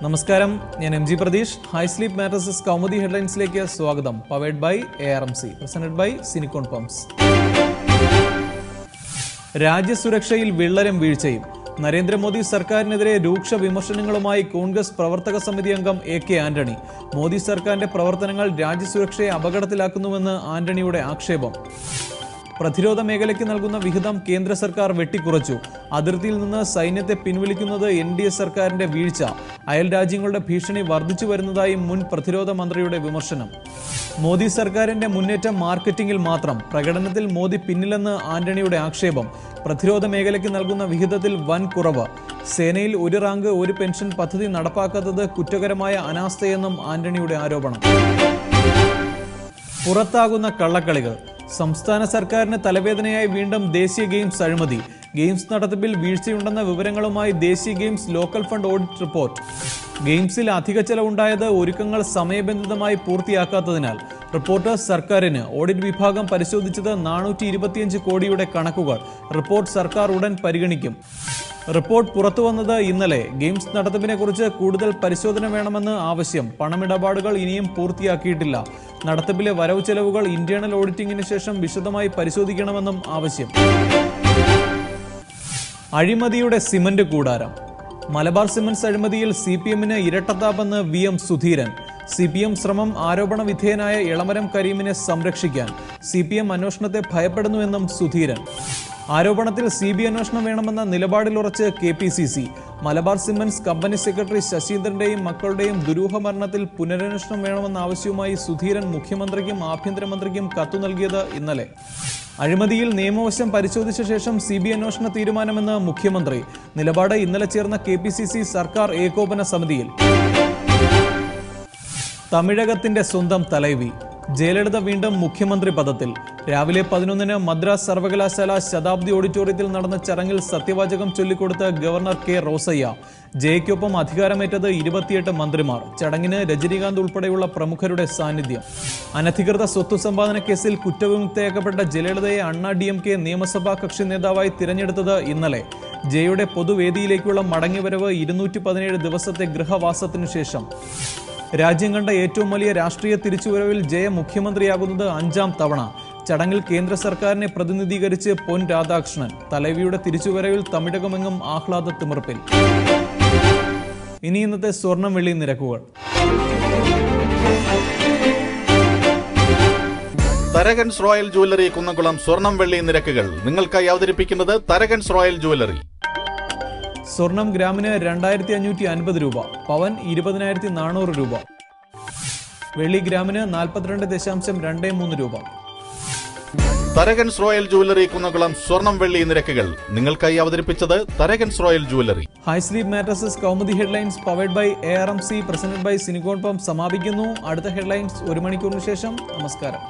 നമസ്കാരം, ഞാൻ M G Pratheesh. High sleep mattresses Kaumudi ഹെഡ്ലൈൻസിലേക്ക് സ്വാഗതം. Powered by ARMC, presented by സിനിക്കോൺ പംപ്സ്. രാജ്യസുരക്ഷയിൽ വിള്ളലും വീഴ്ചയും. നരേന്ദ്രമോദി സർക്കാരിനെതിരെ രൂക്ഷ വിമർശനങ്ങളുമായി കോൺഗ്രസ് പ്രവർത്തക സമിതി അംഗം AK ആന്റണി. മോദി സർക്കാരിന്റെ പ്രവർത്തനങ്ങൾ രാജ്യസുരക്ഷയെ അപകടത്തിലാക്കുന്നുവെന്ന് ആന്റണിയുടെ ആക്ഷേപം. പ്രതിരോധ മേഖലയ്ക്ക് നൽകുന്ന വിഹിതം കേന്ദ്ര സർക്കാർ വെട്ടിക്കുറച്ചു. അതിർത്തിയിൽ നിന്ന് സൈന്യത്തെ പിൻവലിക്കുന്നത് NDA സർക്കാരിന്റെ വീഴ്ച. അയൽ രാജ്യങ്ങളുടെ ഭീഷണി വർദ്ധിച്ചു വരുന്നതായി മുൻ പ്രതിരോധ മന്ത്രിയുടെ വിമർശനം. മോദി സർക്കാരിന്റെ മുന്നേറ്റം മാർക്കറ്റിംഗിൽ മാത്രം, പ്രകടനത്തിൽ മോദി പിന്നിലെന്ന് ആന്റണിയുടെ ആക്ഷേപം. പ്രതിരോധ മേഖലയ്ക്ക് നൽകുന്ന വിഹിതത്തിൽ വൻ കുറവ്. സേനയിൽ ഒരു റാങ്ക് ഒരു പെൻഷൻ പദ്ധതി നടപ്പാക്കാത്തത് കുറ്റകരമായ അനാസ്ഥയെന്നും ആന്റണിയുടെ ആരോപണം. പുറത്താകുന്ന കള്ളക്കളികൾ. സംസ്ഥാന സർക്കാരിന് തലവേദനയായി വീണ്ടും ദേശീയ ഗെയിംസ് അഴിമതി. ഗെയിംസ് നടത്തിപ്പിൽ വീഴ്ചയുണ്ടെന്ന വിവരങ്ങളുമായി ദേശീയ games local fund audit report. ഗെയിംസിൽ അധിക ചെലവുണ്ടായത് ഒരുക്കങ്ങൾ സമയബന്ധിതമായി പൂർത്തിയാക്കാത്തതിനാൽ. റിപ്പോർട്ട് സർക്കാരിന്. ഓഡിറ്റ് വിഭാഗം പരിശോധിച്ചത് 425 കോടിയുടെ കണക്കുകൾ. റിപ്പോർട്ട് സർക്കാർ ഉടൻ പരിഗണിക്കും. റിപ്പോർട്ട് പുറത്തുവന്നത് ഇന്നലെ. ഗെയിംസ് നടത്തിപ്പിനെക്കുറിച്ച് കൂടുതൽ പരിശോധന വേണമെന്ന് ആവശ്യം. പണമിടപാടുകൾ ഇനിയും പൂർത്തിയാക്കിയിട്ടില്ല. നടത്തിപ്പിലെ വരവ് ചെലവുകൾ ഇന്റേണൽ ഓഡിറ്റിംഗിന് ശേഷം വിശദമായി പരിശോധിക്കണമെന്നും ആവശ്യം. അഴിമതിയുടെ സിമന്റ് കൂടാരം. മലബാർ സിമന്റ്സ് അഴിമതിയിൽ CPM-ന് ഇരട്ടത്താപ്പെന്ന് VM സുധീരൻ. CPM ശ്രമം ആരോപണ വിധേയനായ എളമരം കരീമിനെ സംരക്ഷിക്കാൻ. CPM അന്വേഷണത്തെ ഭയപ്പെടുന്നുവെന്നും സുധീരൻ. ആരോപണത്തിൽ CBI അന്വേഷണം വേണമെന്ന നിലപാടിലുറച്ച് KPCC. Malabar cements company secretary ശശീന്ദ്രന്റെയും മക്കളുടെയും ദുരൂഹ മരണത്തിൽ പുനരന്വേഷണം വേണമെന്ന ആവശ്യവുമായി സുധീരൻ മുഖ്യമന്ത്രിക്കും ആഭ്യന്തരമന്ത്രിക്കും കത്തു നൽകിയത് ഇന്നലെ. അഴിമതിയിൽ നിയമവശം പരിശോധിച്ച ശേഷം CBI അന്വേഷണ തീരുമാനമെന്ന് മുഖ്യമന്ത്രി. നിലപാട് ഇന്നലെ ചേർന്ന KPCC സർക്കാർ ഏകോപന സമിതിയിൽ. തമിഴകത്തിന്റെ സ്വന്തം തലൈവി. ജയലളിത വീണ്ടും മുഖ്യമന്ത്രി പദത്തിൽ. രാവിലെ 11-ന് മദ്രാസ് സർവകലാശാല ശതാബ്ദി ഓഡിറ്റോറിയത്തിൽ നടന്ന ചടങ്ങിൽ സത്യവാചകം ചൊല്ലിക്കൊടുത്ത ഗവർണർ K. റോസയ്യ. ജയയ്ക്കൊപ്പം അധികാരമേറ്റത് 28 മന്ത്രിമാർ. ചടങ്ങിന് രജനീകാന്ത് ഉൾപ്പെടെയുള്ള പ്രമുഖരുടെ സാന്നിധ്യം. അനധികൃത സ്വത്ത് സമ്പാദന കേസിൽ കുറ്റവിമുക്തയാക്കപ്പെട്ട ജയലളിതയെ DMK നിയമസഭാ കക്ഷി നേതാവായി തിരഞ്ഞെടുത്തത് ഇന്നലെ. ജയയുടെ പൊതുവേദിയിലേക്കുള്ള മടങ്ങിവരവ് 217 ദിവസത്തെ ഗൃഹവാസത്തിനു ശേഷം. രാജ്യം കണ്ട ഏറ്റവും വലിയ രാഷ്ട്രീയ തിരിച്ചുവരവിൽ ജയ മുഖ്യമന്ത്രിയാകുന്നത് 5ാം തവണ. ചടങ്ങിൽ കേന്ദ്ര സർക്കാരിനെ പ്രതിനിധീകരിച്ച് പൊൻ രാധാകൃഷ്ണൻ. തലൈവിയുടെ തിരിച്ചുവരവിൽ തമിഴകമെങ്ങും ആഹ്ലാദ തിമിർപ്പിൽ. ഇനി ഇന്നത്തെ സ്വർണം വെള്ളി നിരക്കുകൾ. തരകൻസ് റോയൽ ജ്വല്ലറി കുന്നംകുളം സ്വർണം വെള്ളി നിരക്കുകൾ നിങ്ങൾക്കായി അവതരിപ്പിക്കുന്നത് തരകൻസ് റോയൽ ജ്വല്ലറി. സ്വർണം ഗ്രാമിന് 2550 രൂപ. പവൻ 20,400 രൂപ. വെള്ളി ഗ്രാമിന് 42.23 രൂപ. തരകൻസ് റോയൽ ജ്വല്ലറി കുന്നംകുളം സ്വർണം വെള്ളി നിരക്കുകൾ നിങ്ങൾക്കായി അവതരിപ്പിച്ചത് Tharakans royal jewellery. High sleep mattresses Kaumudi headlines powered by ARMC, presented by സിനിക്കോൺ പംപ്സ് സമാപിക്കുന്നു. അടുത്ത ഹെഡ്ലൈൻസ് 1 മണിക്കൂറിന് ശേഷം. നമസ്കാരം.